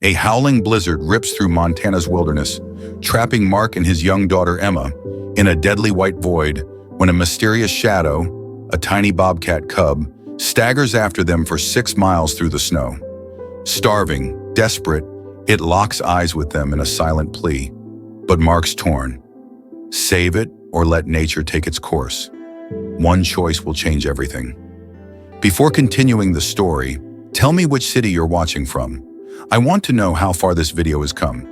A howling blizzard rips through Montana's wilderness, trapping Mark and his young daughter Emma in a deadly white void when a mysterious shadow, a tiny bobcat cub, staggers after them for 6 miles through the snow. Starving, desperate, it locks eyes with them in a silent plea. But Mark's torn. Save it or let nature take its course. One choice will change everything. Before continuing the story, tell me which city you're watching from. I want to know how far this video has come.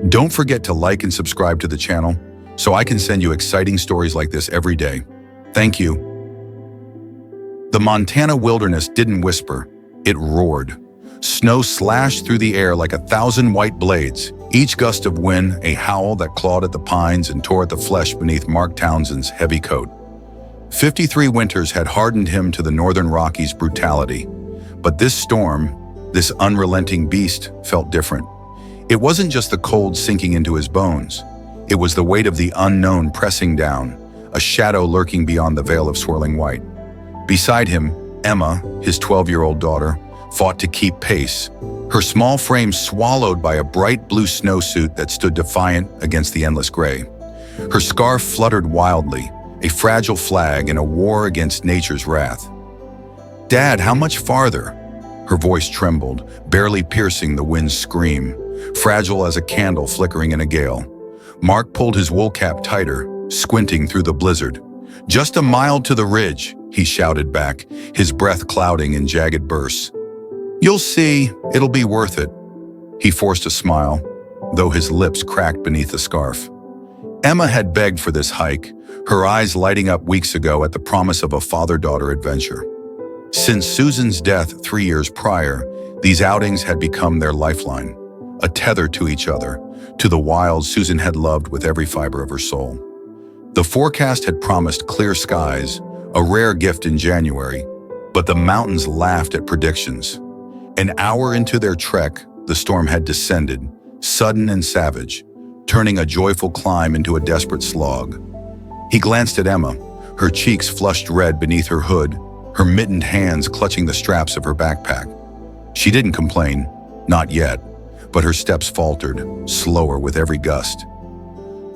Don't forget to like and subscribe to the channel so I can send you exciting stories like this every day. Thank you. The Montana wilderness didn't whisper, it roared. Snow slashed through the air like 1,000 white blades, each gust of wind a howl that clawed at the pines and tore at the flesh beneath Mark Townsend's heavy coat. 53 winters had hardened him to the northern Rockies' brutality, but this storm, this unrelenting beast, felt different. It wasn't just the cold sinking into his bones. It was the weight of the unknown pressing down, a shadow lurking beyond the veil of swirling white. Beside him, Emma, his 12-year-old daughter, fought to keep pace, her small frame swallowed by a bright blue snowsuit that stood defiant against the endless gray. Her scarf fluttered wildly, a fragile flag in a war against nature's wrath. "Dad, how much farther?" Her voice trembled, barely piercing the wind's scream, fragile as a candle flickering in a gale. Mark pulled his wool cap tighter, squinting through the blizzard. "Just a mile to the ridge," he shouted back, his breath clouding in jagged bursts. "You'll see, it'll be worth it." He forced a smile, though his lips cracked beneath the scarf. Emma had begged for this hike, her eyes lighting up weeks ago at the promise of a father-daughter adventure. Since Susan's death 3 years prior, these outings had become their lifeline, a tether to each other, to the wild Susan had loved with every fiber of her soul. The forecast had promised clear skies, a rare gift in January, but the mountains laughed at predictions. An hour into their trek, the storm had descended, sudden and savage, turning a joyful climb into a desperate slog. He glanced at Emma, her cheeks flushed red beneath her hood, her mittened hands clutching the straps of her backpack. She didn't complain, not yet, but her steps faltered, slower with every gust.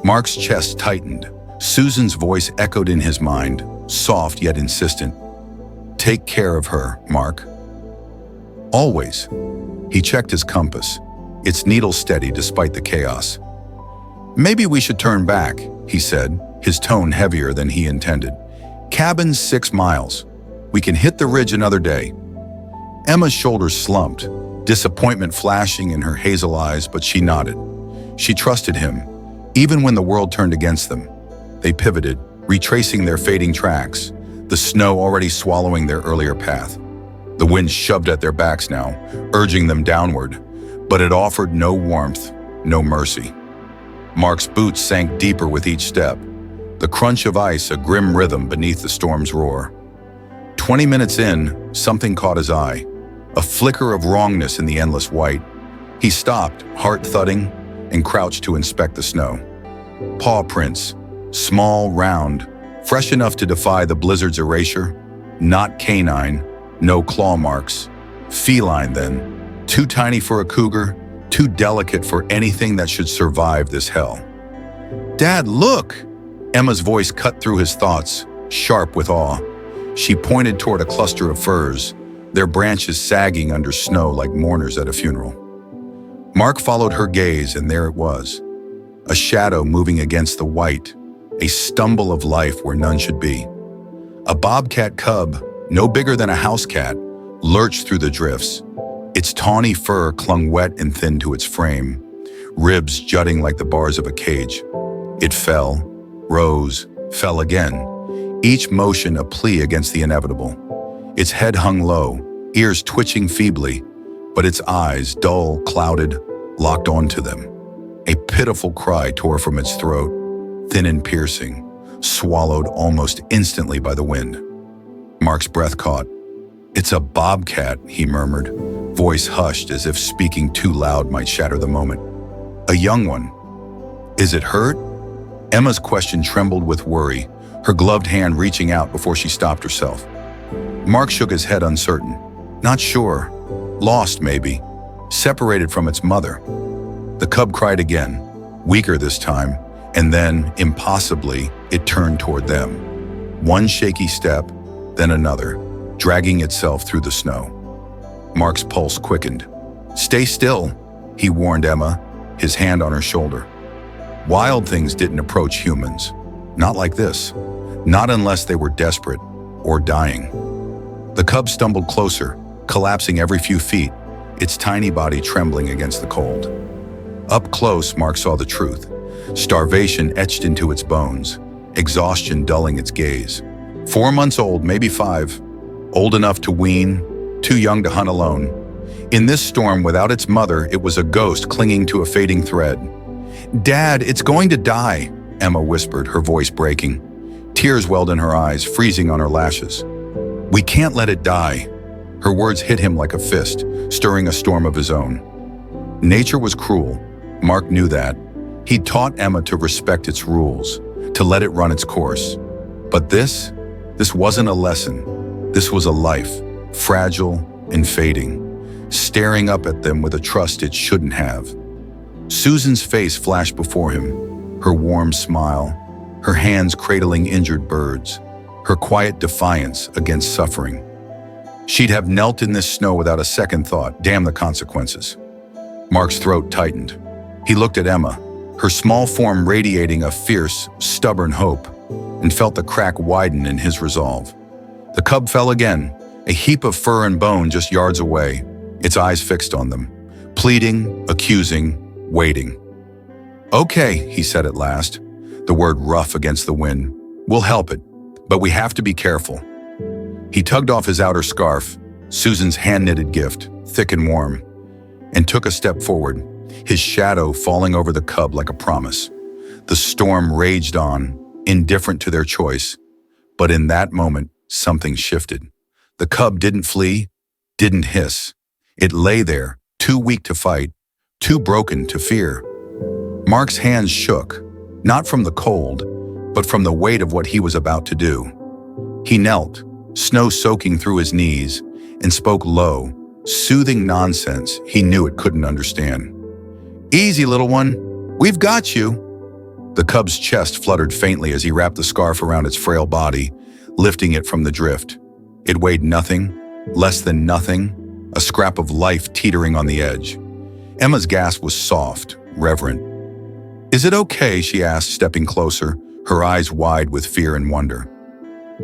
Mark's chest tightened. Susan's voice echoed in his mind, soft yet insistent. "Take care of her, Mark." "Always." He checked his compass, its needle steady despite the chaos. "Maybe we should turn back," he said, his tone heavier than he intended. "Cabin's 6 miles. We can hit the ridge another day." Emma's shoulders slumped, disappointment flashing in her hazel eyes, but she nodded. She trusted him, even when the world turned against them. They pivoted, retracing their fading tracks, the snow already swallowing their earlier path. The wind shoved at their backs now, urging them downward, but it offered no warmth, no mercy. Mark's boots sank deeper with each step, the crunch of ice a grim rhythm beneath the storm's roar. 20 minutes in, something caught his eye, a flicker of wrongness in the endless white. He stopped, heart thudding, and crouched to inspect the snow. Paw prints, small, round, fresh enough to defy the blizzard's erasure, not canine, no claw marks. Feline then, too tiny for a cougar, too delicate for anything that should survive this hell. "Dad, look!" Emma's voice cut through his thoughts, sharp with awe. She pointed toward a cluster of firs, their branches sagging under snow like mourners at a funeral. Mark followed her gaze, and there it was, a shadow moving against the white, a stumble of life where none should be. A bobcat cub, no bigger than a house cat, lurched through the drifts. Its tawny fur clung wet and thin to its frame, ribs jutting like the bars of a cage. It fell, rose, fell again, each motion a plea against the inevitable. Its head hung low, ears twitching feebly, but its eyes, dull, clouded, locked onto them. A pitiful cry tore from its throat, thin and piercing, swallowed almost instantly by the wind. Mark's breath caught. "It's a bobcat," he murmured, voice hushed as if speaking too loud might shatter the moment. "A young one. Is it hurt?" Emma's question trembled with worry, her gloved hand reaching out before she stopped herself. Mark shook his head uncertain. "Not sure. Lost, maybe." separated from its mother. The cub cried again, weaker this time, and then, impossibly, it turned toward them. One shaky step, then another, dragging itself through the snow. Mark's pulse quickened. "Stay still," he warned Emma, his hand on her shoulder. Wild things didn't approach humans. Not like this. Not unless they were desperate or dying. The cub stumbled closer, collapsing every few feet, its tiny body trembling against the cold. Up close, Mark saw the truth. Starvation etched into its bones, exhaustion dulling its gaze. 4 months old, maybe 5, old enough to wean, too young to hunt alone. In this storm, without its mother, it was a ghost clinging to a fading thread. "Dad, it's going to die," Emma whispered, her voice breaking. Tears welled in her eyes, freezing on her lashes. "We can't let it die." Her words hit him like a fist, stirring a storm of his own. Nature was cruel. Mark knew that. He'd taught Emma to respect its rules, to let it run its course. But this wasn't a lesson. This was a life, fragile and fading, staring up at them with a trust it shouldn't have. Susan's face flashed before him, her warm smile, her hands cradling injured birds, her quiet defiance against suffering. She'd have knelt in this snow without a second thought, damn the consequences. Mark's throat tightened. He looked at Emma, her small form radiating a fierce, stubborn hope, and felt the crack widen in his resolve. The cub fell again, a heap of fur and bone just yards away, its eyes fixed on them, pleading, accusing, waiting. "Okay," he said at last, the word rough against the wind. "We'll help it, but we have to be careful." He tugged off his outer scarf, Susan's hand-knitted gift, thick and warm, and took a step forward, his shadow falling over the cub like a promise. The storm raged on, indifferent to their choice, but in that moment, something shifted. The cub didn't flee, didn't hiss. It lay there, too weak to fight, too broken to fear. Mark's hands shook, not from the cold, but from the weight of what he was about to do. He knelt, snow soaking through his knees, and spoke low, soothing nonsense he knew it couldn't understand. "Easy, little one. We've got you." The cub's chest fluttered faintly as he wrapped the scarf around its frail body, lifting it from the drift. It weighed nothing, less than nothing, a scrap of life teetering on the edge. Emma's gasp was soft, reverent. "Is it okay?" she asked, stepping closer, her eyes wide with fear and wonder.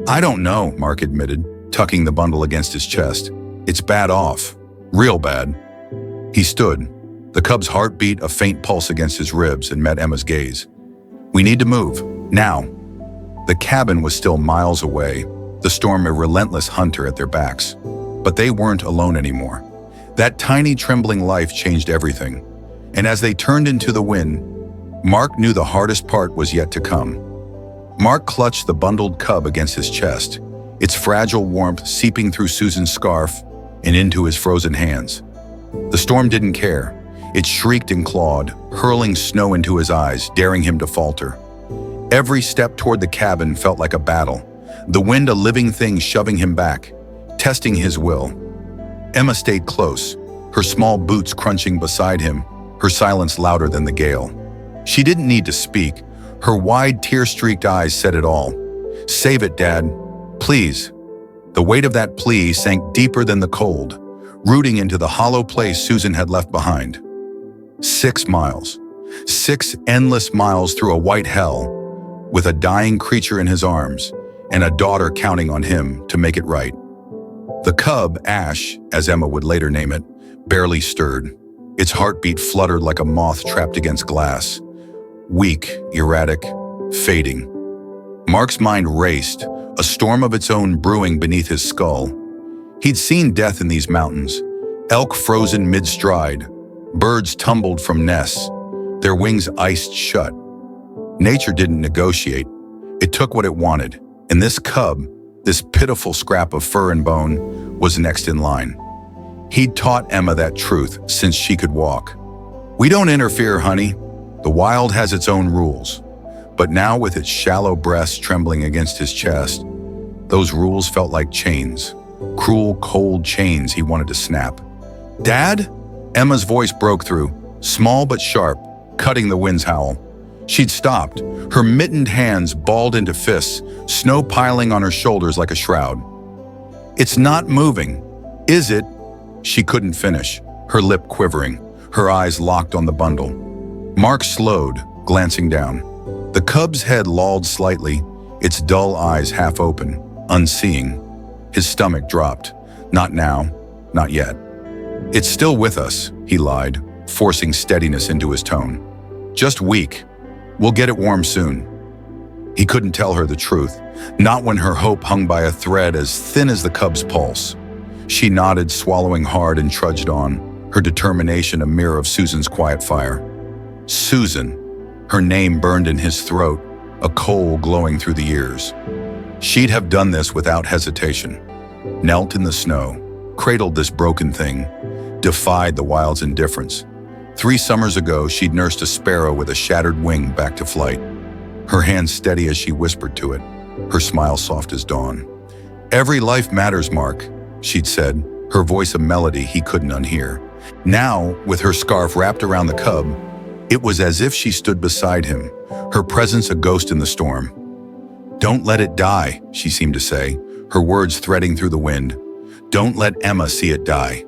"I don't know," Mark admitted, tucking the bundle against his chest. "It's bad off. Real bad." He stood, the cub's heart beat a faint pulse against his ribs, and met Emma's gaze. "We need to move, now." The cabin was still miles away, the storm a relentless hunter at their backs. But they weren't alone anymore. That tiny trembling life changed everything. And as they turned into the wind, Mark knew the hardest part was yet to come. Mark clutched the bundled cub against his chest, its fragile warmth seeping through Susan's scarf and into his frozen hands. The storm didn't care. It shrieked and clawed, hurling snow into his eyes, daring him to falter. Every step toward the cabin felt like a battle, the wind a living thing shoving him back, testing his will. Emma stayed close, her small boots crunching beside him, her silence louder than the gale. She didn't need to speak. Her wide, tear-streaked eyes said it all. "Save it, Dad. Please." The weight of that plea sank deeper than the cold, rooting into the hollow place Susan had left behind. 6 miles. 6 endless miles through a white hell, with a dying creature in his arms, and a daughter counting on him to make it right. The cub, Ash, as Emma would later name it, barely stirred. Its heartbeat fluttered like a moth trapped against glass. Weak, erratic, fading. Mark's mind raced, a storm of its own brewing beneath his skull. He'd seen death in these mountains, elk frozen mid-stride, birds tumbled from nests, their wings iced shut. Nature didn't negotiate. It took what it wanted, and this cub, this pitiful scrap of fur and bone, was next in line. He'd taught Emma that truth since she could walk. "We don't interfere, honey. The wild has its own rules." But now, with its shallow breast trembling against his chest, those rules felt like chains, cruel, cold chains he wanted to snap. "Dad?" Emma's voice broke through, small but sharp, cutting the wind's howl. She'd stopped, her mittened hands balled into fists, snow piling on her shoulders like a shroud. "It's not moving, is it?" She couldn't finish, her lip quivering, her eyes locked on the bundle. Mark slowed, glancing down. The cub's head lolled slightly, its dull eyes half open, unseeing. His stomach dropped. "Not now, not yet." "It's still with us," he lied, forcing steadiness into his tone. "Just weak. We'll get it warm soon." He couldn't tell her the truth, not when her hope hung by a thread as thin as the cub's pulse. She nodded, swallowing hard, and trudged on, her determination a mirror of Susan's quiet fire. Susan. Her name burned in his throat, a coal glowing through the ears. She'd have done this without hesitation. Knelt in the snow, cradled this broken thing, defied the wild's indifference. 3 summers ago, she'd nursed a sparrow with a shattered wing back to flight. Her hand steady as she whispered to it, her smile soft as dawn. "Every life matters, Mark," she'd said, her voice a melody he couldn't unhear. Now, with her scarf wrapped around the cub, it was as if she stood beside him, her presence a ghost in the storm. "Don't let it die," she seemed to say, her words threading through the wind. "Don't let Emma see it die."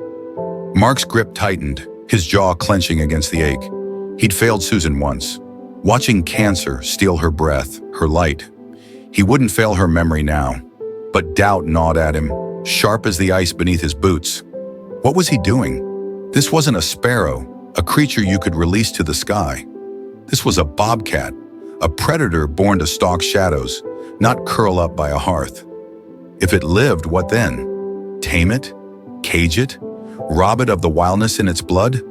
Mark's grip tightened, his jaw clenching against the ache. He'd failed Susan once, watching cancer steal her breath, her light. He wouldn't fail her memory now, but doubt gnawed at him, sharp as the ice beneath his boots. What was he doing? This wasn't a sparrow, a creature you could release to the sky. This was a bobcat, a predator born to stalk shadows, not curl up by a hearth. If it lived, what then? Tame it? Cage it? Rob it of the wildness in its blood?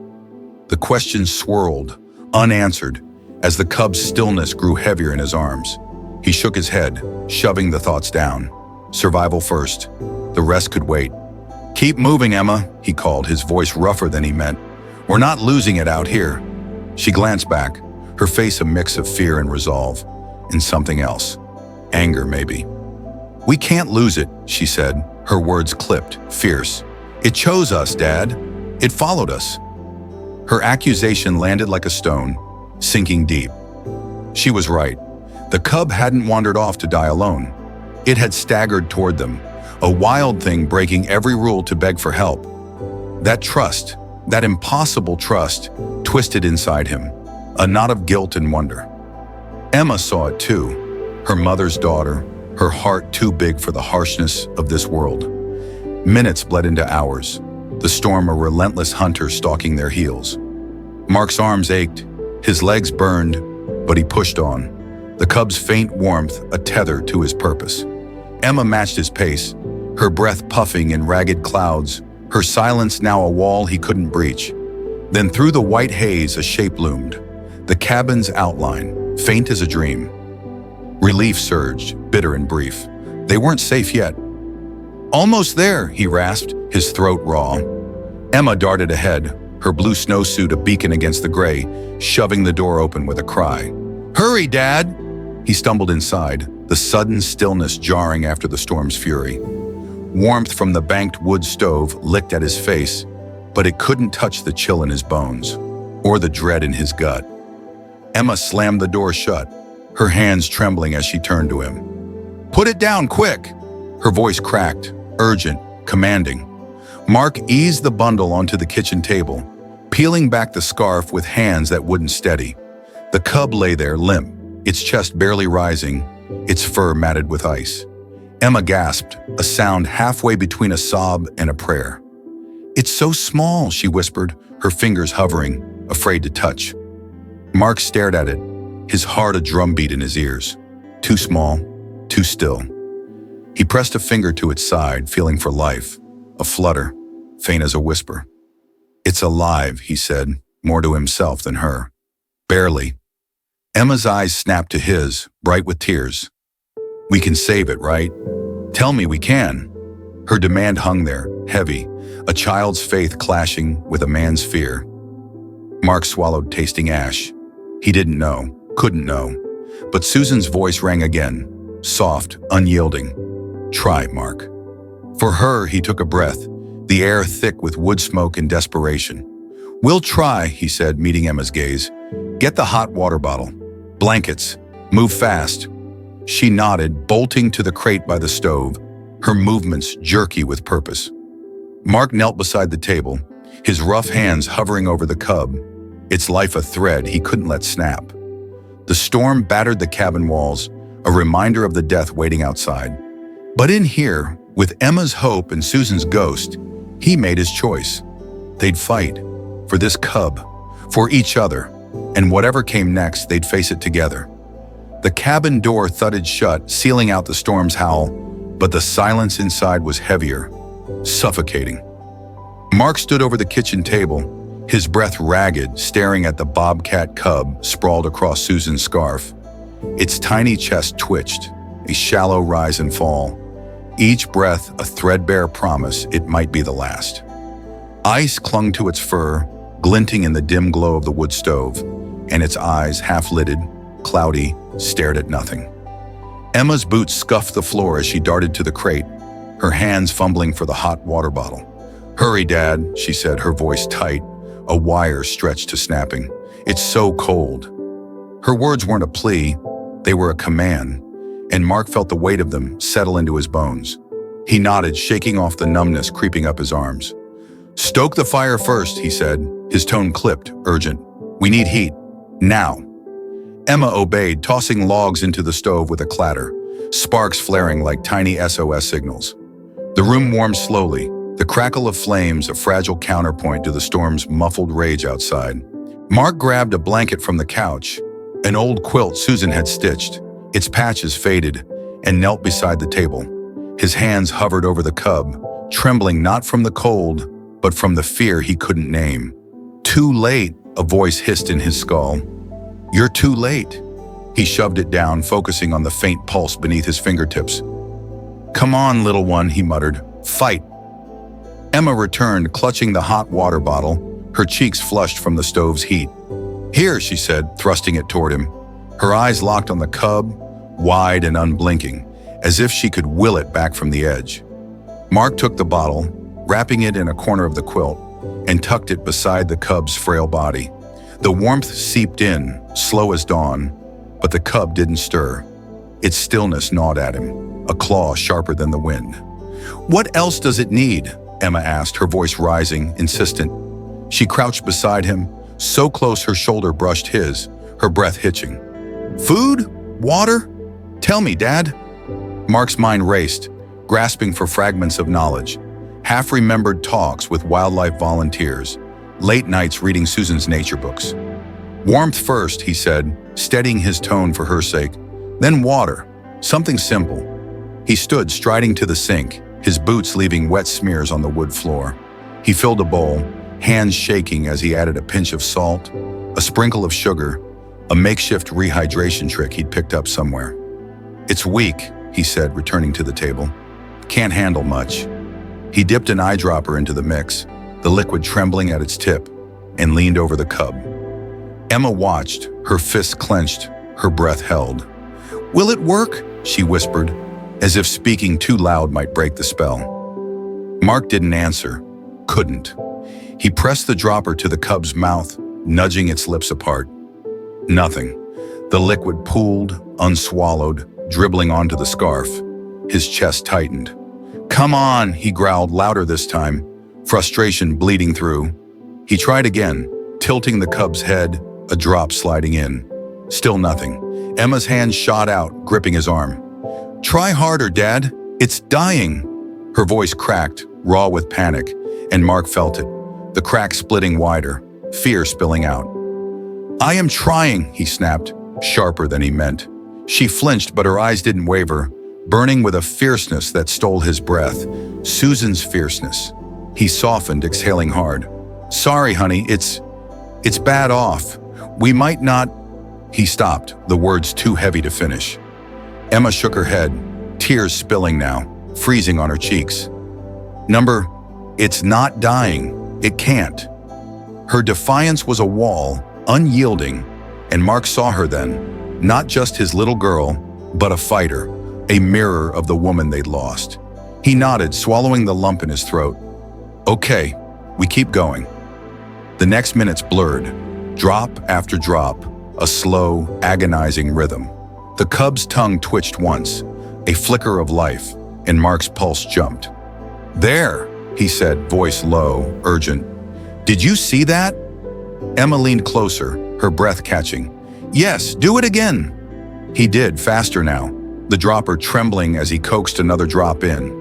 The questions swirled, unanswered, as the cub's stillness grew heavier in his arms. He shook his head, shoving the thoughts down. Survival first. The rest could wait. "Keep moving, Emma," he called, his voice rougher than he meant. "We're not losing it out here." She glanced back, her face a mix of fear and resolve, and something else. Anger, maybe. "We can't lose it," she said, her words clipped, fierce. "It chose us, Dad. It followed us." Her accusation landed like a stone, sinking deep. She was right. The cub hadn't wandered off to die alone. It had staggered toward them, a wild thing breaking every rule to beg for help. That trust, that impossible trust, twisted inside him, a knot of guilt and wonder. Emma saw it too, her mother's daughter, her heart too big for the harshness of this world. Minutes bled into hours, the storm a relentless hunter stalking their heels. Mark's arms ached, his legs burned, but he pushed on, the cub's faint warmth a tether to his purpose. Emma matched his pace, her breath puffing in ragged clouds, her silence now a wall he couldn't breach. Then through the white haze a shape loomed, the cabin's outline, faint as a dream. Relief surged, bitter and brief. They weren't safe yet. "Almost there," he rasped, his throat raw. Emma darted ahead, her blue snowsuit a beacon against the gray, shoving the door open with a cry. "Hurry, Dad!" He stumbled inside, the sudden stillness jarring after the storm's fury. Warmth from the banked wood stove licked at his face, but it couldn't touch the chill in his bones, or the dread in his gut. Emma slammed the door shut, her hands trembling as she turned to him. "Put it down, quick!" Her voice cracked, urgent, commanding. Mark eased the bundle onto the kitchen table, peeling back the scarf with hands that wouldn't steady. The cub lay there limp, its chest barely rising, its fur matted with ice. Emma gasped, a sound halfway between a sob and a prayer. "It's so small," she whispered, her fingers hovering, afraid to touch. Mark stared at it, his heart a drumbeat in his ears. Too small, too still. He pressed a finger to its side, feeling for life, a flutter, faint as a whisper. "It's alive," he said, more to himself than her. "Barely." Emma's eyes snapped to his, bright with tears. "We can save it, right? Tell me we can." Her demand hung there, heavy, a child's faith clashing with a man's fear. Mark swallowed, tasting ash. He didn't know, couldn't know. But Susan's voice rang again, soft, unyielding. "Try, Mark." For her, he took a breath, the air thick with wood smoke and desperation. "We'll try," he said, meeting Emma's gaze. "Get the hot water bottle. Blankets. Move fast." She nodded, bolting to the crate by the stove, her movements jerky with purpose. Mark knelt beside the table, his rough hands hovering over the cub, its life a thread he couldn't let snap. The storm battered the cabin walls, a reminder of the death waiting outside. But in here, with Emma's hope and Susan's ghost, he made his choice. They'd fight. For this cub. For each other. And whatever came next, they'd face it together. The cabin door thudded shut, sealing out the storm's howl, but the silence inside was heavier, suffocating. Mark stood over the kitchen table, his breath ragged, staring at the bobcat cub sprawled across Susan's scarf. Its tiny chest twitched, a shallow rise and fall. Each breath a threadbare promise it might be the last. Ice clung to its fur, glinting in the dim glow of the wood stove, and its eyes, half-lidded, cloudy, stared at nothing. Emma's boots scuffed the floor as she darted to the crate, her hands fumbling for the hot water bottle. "Hurry, Dad," she said, her voice tight, a wire stretched to snapping. "It's so cold." Her words weren't a plea, they were a command, and Mark felt the weight of them settle into his bones. He nodded, shaking off the numbness creeping up his arms. "Stoke the fire first," he said, his tone clipped, urgent. "We need heat. Now." Emma obeyed, tossing logs into the stove with a clatter, sparks flaring like tiny SOS signals. The room warmed slowly, the crackle of flames a fragile counterpoint to the storm's muffled rage outside. Mark grabbed a blanket from the couch, an old quilt Susan had stitched, its patches faded, and knelt beside the table. His hands hovered over the cub, trembling not from the cold, but from the fear he couldn't name. "Too late," a voice hissed in his skull. "You're too late." He shoved it down, focusing on the faint pulse beneath his fingertips. "Come on, little one," he muttered. "Fight." Emma returned, clutching the hot water bottle, her cheeks flushed from the stove's heat. "Here," she said, thrusting it toward him. Her eyes locked on the cub, wide and unblinking, as if she could will it back from the edge. Mark took the bottle, wrapping it in a corner of the quilt, and tucked it beside the cub's frail body. The warmth seeped in, slow as dawn, but the cub didn't stir. Its stillness gnawed at him, a claw sharper than the wind. "What else does it need?" Emma asked, her voice rising, insistent. She crouched beside him, so close her shoulder brushed his, her breath hitching. "Food? Water? Tell me, Dad." Mark's mind raced, grasping for fragments of knowledge. Half-remembered talks with wildlife volunteers, late nights reading Susan's nature books. "Warmth first," he said, steadying his tone for her sake. "Then water. Something simple." He stood striding to the sink, his boots leaving wet smears on the wood floor. He filled a bowl, hands shaking as he added a pinch of salt, a sprinkle of sugar, a makeshift rehydration trick he'd picked up somewhere. "It's weak," he said, returning to the table. "Can't handle much." He dipped an eyedropper into the mix, the liquid trembling at its tip, and leaned over the cub. Emma watched, her fists clenched, her breath held. "Will it work?" she whispered, as if speaking too loud might break the spell. Mark didn't answer, couldn't. He pressed the dropper to the cub's mouth, nudging its lips apart. Nothing. The liquid pooled, unswallowed, dribbling onto the scarf. His chest tightened. "Come on," he growled louder this time, frustration bleeding through. He tried again, tilting the cub's head, a drop sliding in. Still nothing. Emma's hand shot out, gripping his arm. "Try harder, Dad. It's dying." Her voice cracked, raw with panic, and Mark felt it, the crack splitting wider, fear spilling out. "I am trying," he snapped, sharper than he meant. She flinched, but her eyes didn't waver, burning with a fierceness that stole his breath, Susan's fierceness. He softened, exhaling hard. "Sorry, honey, it's bad off. We might not—" He stopped, the words too heavy to finish. Emma shook her head, tears spilling now, freezing on her cheeks. It's not dying. It can't." Her defiance was a wall, unyielding, and Mark saw her then, not just his little girl, but a fighter, a mirror of the woman they'd lost. He nodded, swallowing the lump in his throat. "Okay, we keep going." The next minutes blurred, drop after drop, a slow, agonizing rhythm. The cub's tongue twitched once, a flicker of life, and Mark's pulse jumped. "There," he said, voice low, urgent. "Did you see that?" Emma leaned closer, her breath catching. "Yes, do it again." He did, faster now, the dropper trembling as he coaxed another drop in.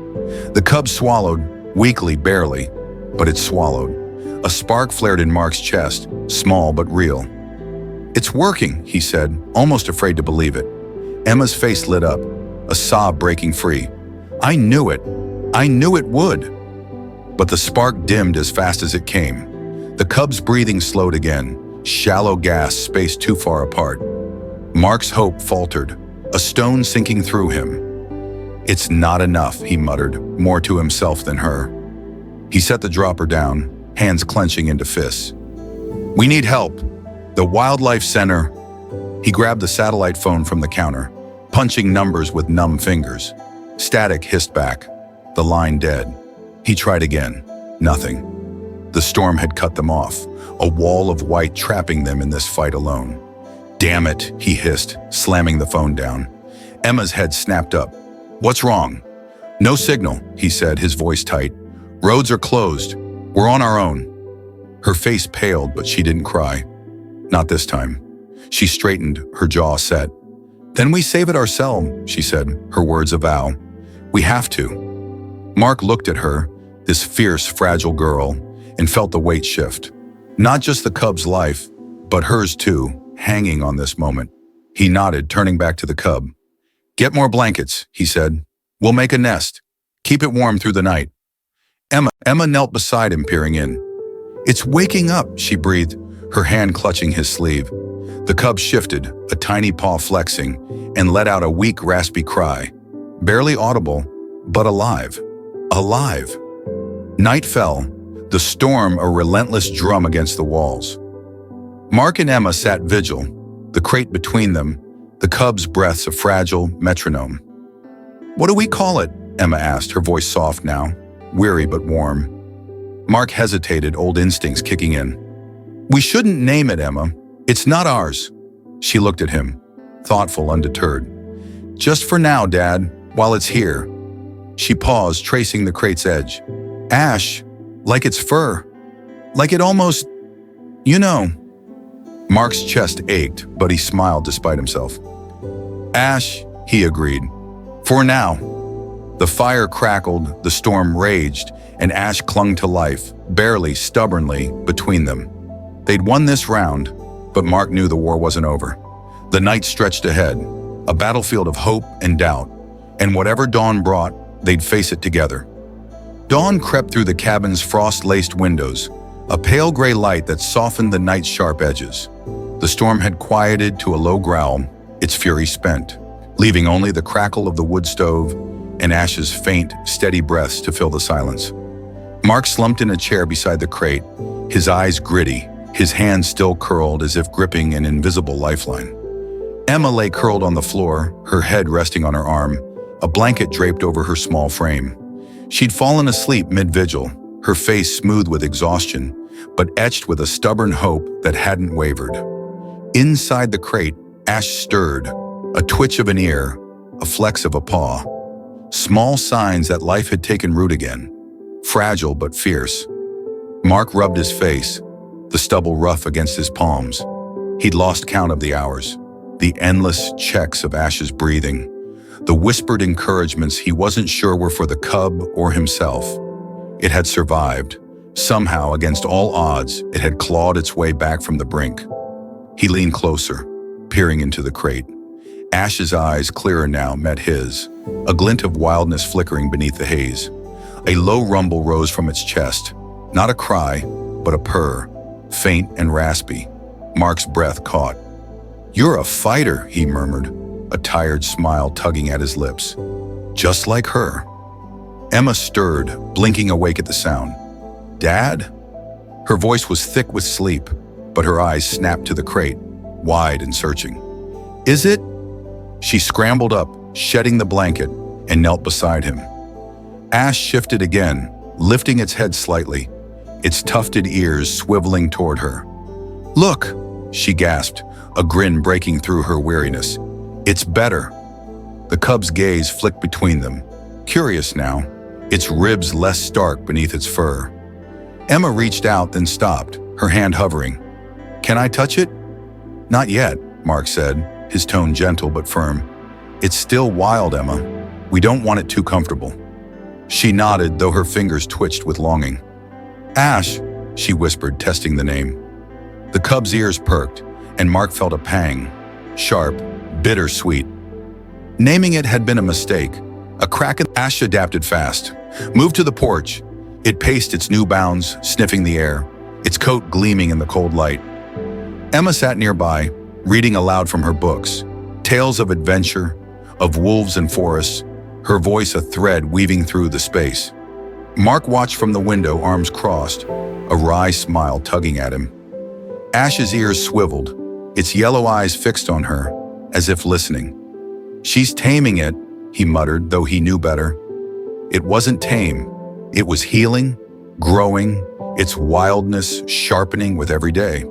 The cub swallowed, weakly, barely, but it swallowed. A spark flared in Mark's chest, small but real. "It's working," he said, almost afraid to believe it. Emma's face lit up, a sob breaking free. "I knew it. I knew it would." But the spark dimmed as fast as it came. The cub's breathing slowed again, shallow gasps spaced too far apart. Mark's hope faltered, a stone sinking through him. "It's not enough," he muttered, more to himself than her. He set the dropper down, hands clenching into fists. "We need help. The Wildlife Center." He grabbed the satellite phone from the counter, punching numbers with numb fingers. Static hissed back, the line dead. He tried again. Nothing. The storm had cut them off, a wall of white trapping them in this fight alone. "Damn it," he hissed, slamming the phone down. Emma's head snapped up. "What's wrong?" "No signal," he said, his voice tight. "Roads are closed. We're on our own." Her face paled, but she didn't cry. Not this time. She straightened, her jaw set. "Then we save it ourselves," she said, her words a vow. "We have to." Mark looked at her, this fierce, fragile girl, and felt the weight shift. Not just the cub's life, but hers too, hanging on this moment. He nodded, turning back to the cub. "Get more blankets," he said. "We'll make a nest. Keep it warm through the night." Emma knelt beside him, peering in. "It's waking up," she breathed, her hand clutching his sleeve. The cub shifted, a tiny paw flexing, and let out a weak, raspy cry. Barely audible, but alive. Alive. Night fell, the storm a relentless drum against the walls. Mark and Emma sat vigil, the crate between them, the cub's breaths a fragile metronome. "What do we call it?" Emma asked, her voice soft now, weary but warm. Mark hesitated, old instincts kicking in. "We shouldn't name it, Emma. It's not ours." She looked at him, thoughtful, undeterred. "Just for now, Dad, while it's here." She paused, tracing the crate's edge. "Ash, like it's fur. Like it almost, you know." Mark's chest ached, but he smiled despite himself. "Ash," he agreed. "For now." The fire crackled, the storm raged, and Ash clung to life, barely, stubbornly, between them. They'd won this round, but Mark knew the war wasn't over. The night stretched ahead, a battlefield of hope and doubt, and whatever dawn brought, they'd face it together. Dawn crept through the cabin's frost-laced windows, a pale gray light that softened the night's sharp edges. The storm had quieted to a low growl, its fury spent, leaving only the crackle of the wood stove and Ash's faint, steady breaths to fill the silence. Mark slumped in a chair beside the crate, his eyes gritty, his hands still curled as if gripping an invisible lifeline. Emma lay curled on the floor, her head resting on her arm, a blanket draped over her small frame. She'd fallen asleep mid-vigil, her face smooth with exhaustion, but etched with a stubborn hope that hadn't wavered. Inside the crate, Ash stirred, a twitch of an ear, a flex of a paw. Small signs that life had taken root again, fragile but fierce. Mark rubbed his face, the stubble rough against his palms. He'd lost count of the hours, the endless checks of Ash's breathing, the whispered encouragements he wasn't sure were for the cub or himself. It had survived. Somehow, against all odds, it had clawed its way back from the brink. He leaned closer, peering into the crate. Ash's eyes, clearer now, met his, a glint of wildness flickering beneath the haze. A low rumble rose from its chest, not a cry, but a purr, faint and raspy. Mark's breath caught. "You're a fighter," he murmured, a tired smile tugging at his lips. "Just like her." Emma stirred, blinking awake at the sound. "Dad?" Her voice was thick with sleep, but her eyes snapped to the crate, wide and searching. "Is it?" She scrambled up, shedding the blanket, and knelt beside him. Ash shifted again, lifting its head slightly, its tufted ears swiveling toward her. "Look," she gasped, a grin breaking through her weariness. "It's better." The cub's gaze flicked between them, curious now, its ribs less stark beneath its fur. Emma reached out, then stopped, her hand hovering. "Can I touch it?" "Not yet," Mark said, his tone gentle but firm. "It's still wild, Emma. We don't want it too comfortable." She nodded, though her fingers twitched with longing. "Ash," she whispered, testing the name. The cub's ears perked, and Mark felt a pang, sharp, bittersweet. Naming it had been a mistake. A crack in Ash adapted fast, moved to the porch. It paced its new bounds, sniffing the air, its coat gleaming in the cold light. Emma sat nearby, reading aloud from her books, tales of adventure, of wolves and forests, her voice a thread weaving through the space. Mark watched from the window, arms crossed, a wry smile tugging at him. Ash's ears swiveled, its yellow eyes fixed on her, as if listening. "She's taming it," he muttered, though he knew better. It wasn't tame. It was healing, growing, its wildness sharpening with every day.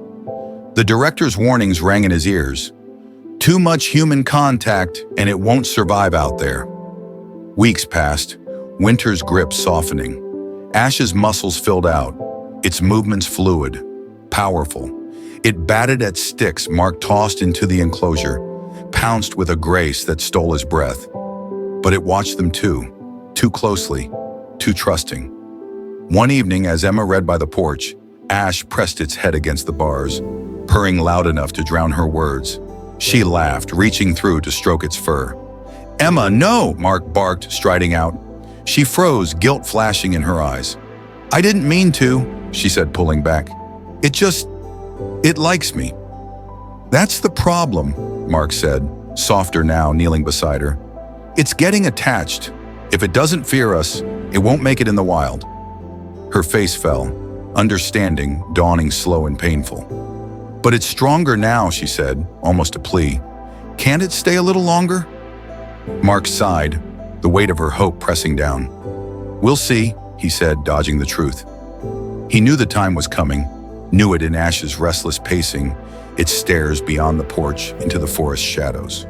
The director's warnings rang in his ears. Too much human contact, and it won't survive out there. Weeks passed, winter's grip softening. Ash's muscles filled out, its movements fluid, powerful. It batted at sticks Mark tossed into the enclosure, pounced with a grace that stole his breath. But it watched them too closely, too trusting. One evening, as Emma read by the porch, Ash pressed its head against the bars, purring loud enough to drown her words. She laughed, reaching through to stroke its fur. "Emma, no!" Mark barked, striding out. She froze, guilt flashing in her eyes. "I didn't mean to," she said, pulling back. It likes me." "That's the problem," Mark said, softer now, kneeling beside her. "It's getting attached. If it doesn't fear us, it won't make it in the wild." Her face fell, understanding dawning slow and painful. "But it's stronger now," she said, almost a plea. "Can't it stay a little longer?" Mark sighed, the weight of her hope pressing down. "We'll see," he said, dodging the truth. He knew the time was coming, knew it in Ash's restless pacing, its stares beyond the porch into the forest shadows.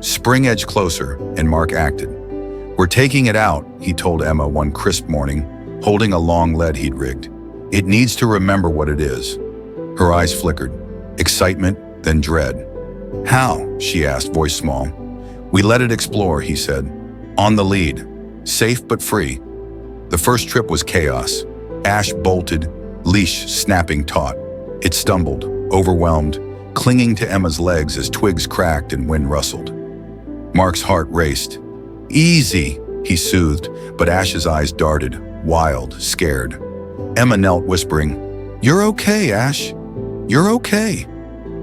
Spring edged closer, and Mark acted. "We're taking it out," he told Emma one crisp morning, holding a long lead he'd rigged. "It needs to remember what it is." Her eyes flickered, excitement, then dread. "How?" she asked, voice small. "We let it explore," he said. "On the lead. Safe but free." The first trip was chaos. Ash bolted, leash snapping taut. It stumbled, overwhelmed, clinging to Emma's legs as twigs cracked and wind rustled. Mark's heart raced. "Easy," he soothed, but Ash's eyes darted, wild, scared. Emma knelt, whispering, "You're okay, Ash. You're okay."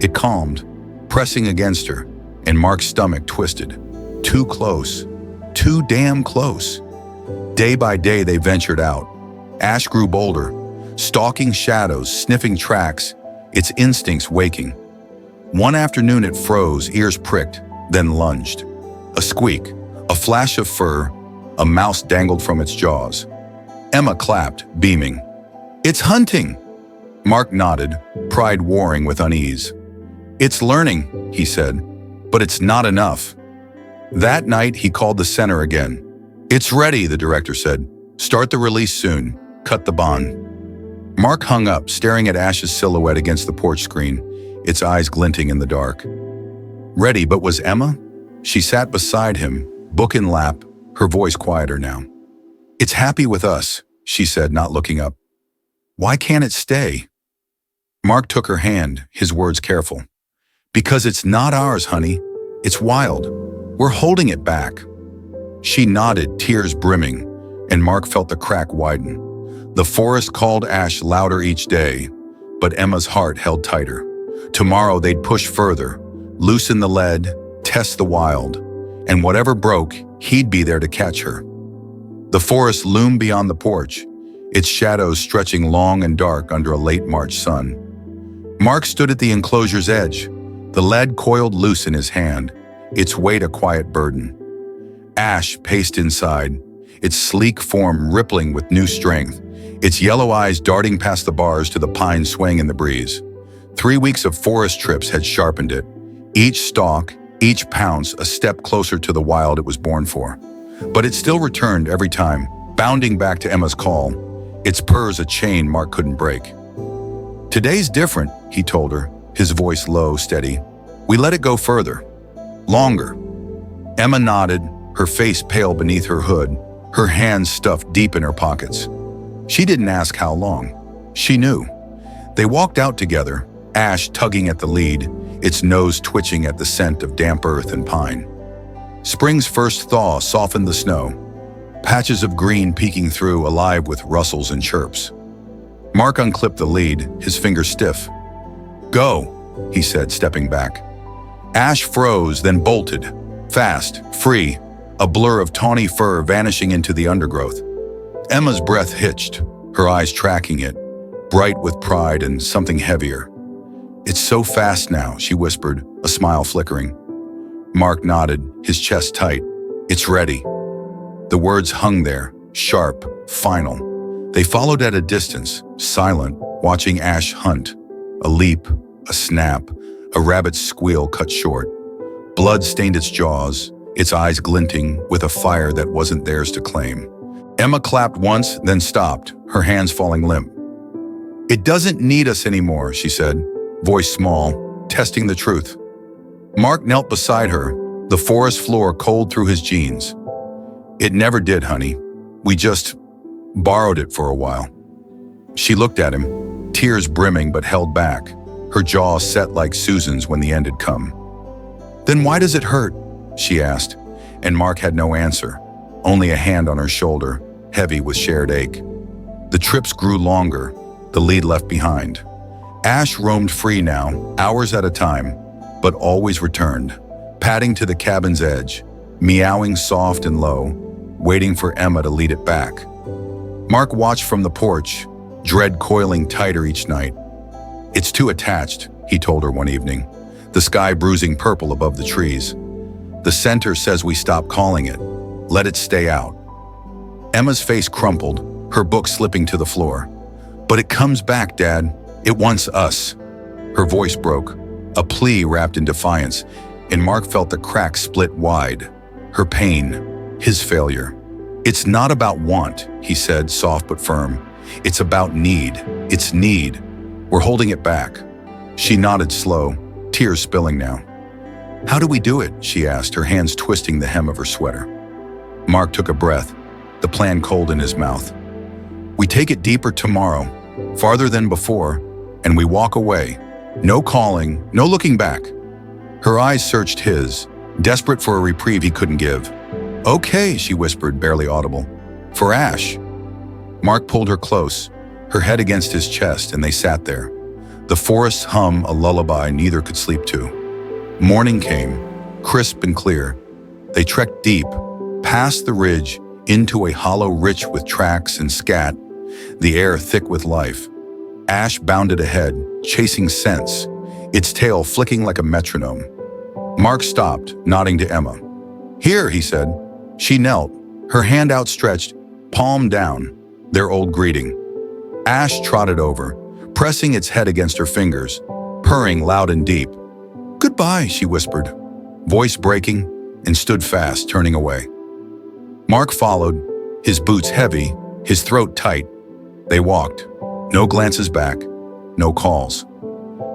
It calmed, pressing against her, and Mark's stomach twisted. Too close. Too damn close. Day by day they ventured out. Ash grew bolder, stalking shadows, sniffing tracks, its instincts waking. One afternoon it froze, ears pricked, then lunged. A squeak, a flash of fur, a mouse dangled from its jaws. Emma clapped, beaming. "It's hunting!" Mark nodded, pride warring with unease. "It's learning," he said, "but it's not enough." That night he called the center again. "It's ready," the director said. "Start the release soon. Cut the bond." Mark hung up, staring at Ash's silhouette against the porch screen, its eyes glinting in the dark. Ready, but was Emma? She sat beside him, book in lap, her voice quieter now. "It's happy with us," she said, not looking up. "Why can't it stay?" Mark took her hand, his words careful. "Because it's not ours, honey. It's wild. We're holding it back." She nodded, tears brimming, and Mark felt the crack widen. The forest called Ash louder each day, but Emma's heart held tighter. Tomorrow they'd push further, loosen the lead, test the wild, and whatever broke, he'd be there to catch her. The forest loomed beyond the porch, its shadows stretching long and dark under a late March sun. Mark stood at the enclosure's edge, the lead coiled loose in his hand, its weight a quiet burden. Ash paced inside, its sleek form rippling with new strength, its yellow eyes darting past the bars to the pines swaying in the breeze. 3 weeks of forest trips had sharpened it. Each stalk, each pounce, a step closer to the wild it was born for. But it still returned every time, bounding back to Emma's call, its purrs a chain Mark couldn't break. "Today's different," he told her, his voice low, steady. "We let it go further. Longer." Emma nodded, her face pale beneath her hood, her hands stuffed deep in her pockets. She didn't ask how long. She knew. They walked out together, Ash tugging at the lead, its nose twitching at the scent of damp earth and pine. Spring's first thaw softened the snow, patches of green peeking through, alive with rustles and chirps. Mark unclipped the lead, his fingers stiff. "Go," he said, stepping back. Ash froze, then bolted. Fast, free, a blur of tawny fur vanishing into the undergrowth. Emma's breath hitched, her eyes tracking it, bright with pride and something heavier. "It's so fast now," she whispered, a smile flickering. Mark nodded, his chest tight. "It's ready." The words hung there, sharp, final. They followed at a distance, silent, watching Ash hunt. A leap, a snap, a rabbit's squeal cut short. Blood stained its jaws, its eyes glinting with a fire that wasn't theirs to claim. Emma clapped once, then stopped, her hands falling limp. "It doesn't need us anymore," she said, voice small, testing the truth. Mark knelt beside her, the forest floor cold through his jeans. "It never did, honey. We just borrowed it for a while." She looked at him, tears brimming but held back, her jaw set like Susan's when the end had come. "Then why does it hurt?" she asked, and Mark had no answer, only a hand on her shoulder, heavy with shared ache. The trips grew longer, the lead left behind. Ash roamed free now, hours at a time, but always returned, padding to the cabin's edge, meowing soft and low, waiting for Emma to lead it back. Mark watched from the porch, dread coiling tighter each night. "It's too attached," he told her one evening, the sky bruising purple above the trees. "The center says we stop calling it. Let it stay out." Emma's face crumpled, her book slipping to the floor. "But it comes back, Dad. It wants us." Her voice broke, a plea wrapped in defiance, and Mark felt the crack split wide. Her pain, his failure. "It's not about want," he said, soft but firm. "It's about need. It's need. We're holding it back." She nodded slow, tears spilling now. "How do we do it?" she asked, her hands twisting the hem of her sweater. Mark took a breath, the plan cold in his mouth. "We take it deeper tomorrow, farther than before, and we walk away. No calling, no looking back." Her eyes searched his, desperate for a reprieve he couldn't give. "Okay," she whispered, barely audible. "For Ash." Mark pulled her close, her head against his chest, and they sat there. The forests hum a lullaby neither could sleep to. Morning came, crisp and clear. They trekked deep, past the ridge, into a hollow rich with tracks and scat, the air thick with life. Ash bounded ahead, chasing scents, its tail flicking like a metronome. Mark stopped, nodding to Emma. "Here," he said. She knelt, her hand outstretched, palm down, their old greeting. Ash trotted over, pressing its head against her fingers, purring loud and deep. "Goodbye," she whispered, voice breaking, and stood fast, turning away. Mark followed, his boots heavy, his throat tight. They walked, no glances back, no calls.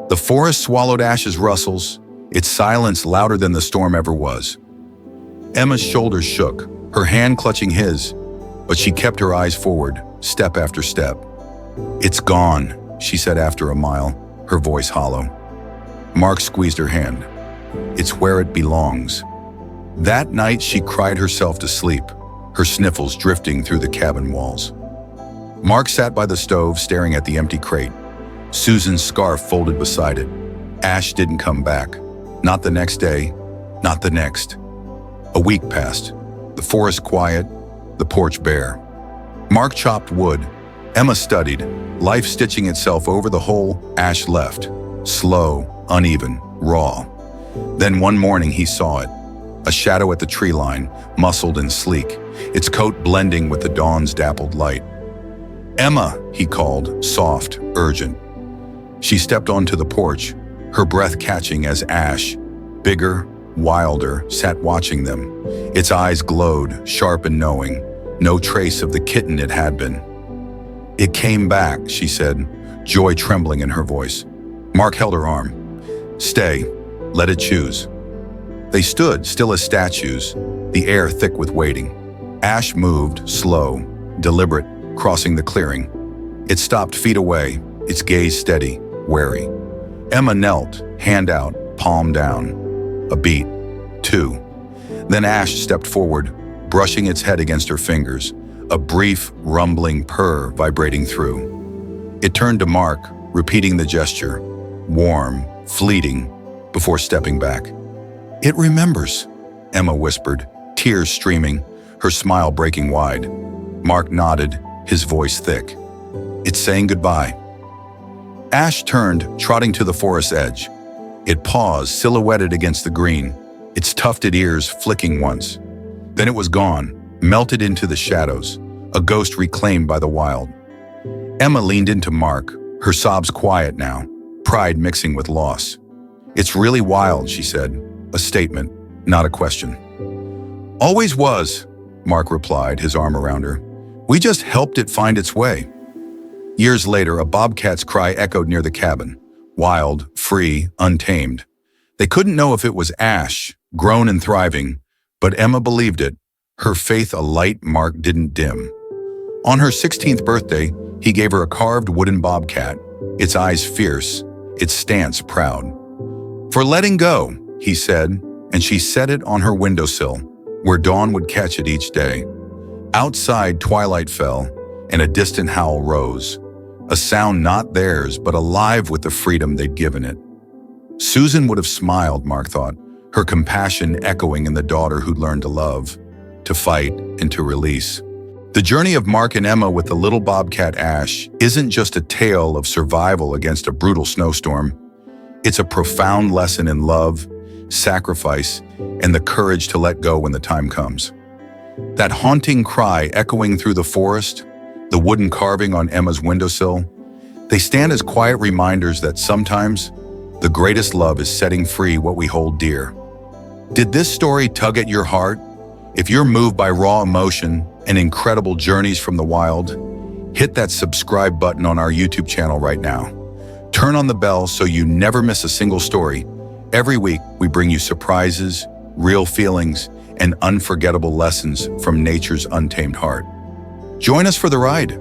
The forest swallowed Ash's rustles, its silence louder than the storm ever was. Emma's shoulders shook, her hand clutching his, but she kept her eyes forward, step after step. "It's gone," she said after a mile, her voice hollow. Mark squeezed her hand. "It's where it belongs." That night she cried herself to sleep, her sniffles drifting through the cabin walls. Mark sat by the stove, staring at the empty crate, Susan's scarf folded beside it. Ash didn't come back. Not the next day, not the next. A week passed, the forest quiet, the porch bare. Mark chopped wood. Emma studied, life stitching itself over the hole Ash left. Slow, uneven, raw. Then one morning he saw it. A shadow at the tree line, muscled and sleek, its coat blending with the dawn's dappled light. "Emma," he called, soft, urgent. She stepped onto the porch, her breath catching as Ash, bigger, wilder, sat watching them. Its eyes glowed, sharp and knowing, no trace of the kitten it had been. "It came back," she said, joy trembling in her voice. Mark held her arm. "Stay, let it choose." They stood, still as statues, the air thick with waiting. Ash moved, slow, deliberate, crossing the clearing. It stopped feet away, its gaze steady, wary. Emma knelt, hand out, palm down. A beat, two. Then Ash stepped forward, brushing its head against her fingers, a brief, rumbling purr vibrating through. It turned to Mark, repeating the gesture, warm, fleeting, before stepping back. "It remembers," Emma whispered, tears streaming, her smile breaking wide. Mark nodded, his voice thick. "It's saying goodbye." Ash turned, trotting to the forest's edge. It paused, silhouetted against the green, its tufted ears flicking once. Then it was gone, melted into the shadows, a ghost reclaimed by the wild. Emma leaned into Mark, her sobs quiet now, pride mixing with loss. "It's really wild," she said, a statement, not a question. "Always was," Mark replied, his arm around her. "We just helped it find its way." Years later, a bobcat's cry echoed near the cabin, wild, free, untamed. They couldn't know if it was Ash, grown and thriving, but Emma believed it, her faith a light Mark didn't dim. On her 16th birthday, he gave her a carved wooden bobcat, its eyes fierce, its stance proud. "For letting go," he said, and she set it on her windowsill, where dawn would catch it each day. Outside, twilight fell, and a distant howl rose, a sound not theirs, but alive with the freedom they'd given it. Susan would have smiled, Mark thought, her compassion echoing in the daughter who'd learned to love, to fight, and to release. The journey of Mark and Emma with the little bobcat Ash isn't just a tale of survival against a brutal snowstorm. It's a profound lesson in love, sacrifice, and the courage to let go when the time comes. That haunting cry echoing through the forest, the wooden carving on Emma's windowsill, they stand as quiet reminders that sometimes the greatest love is setting free what we hold dear. Did this story tug at your heart? If you're moved by raw emotion and incredible journeys from the wild, hit that subscribe button on our YouTube channel right now. Turn on the bell so you never miss a single story. Every week, we bring you surprises, real feelings, and unforgettable lessons from nature's untamed heart. Join us for the ride.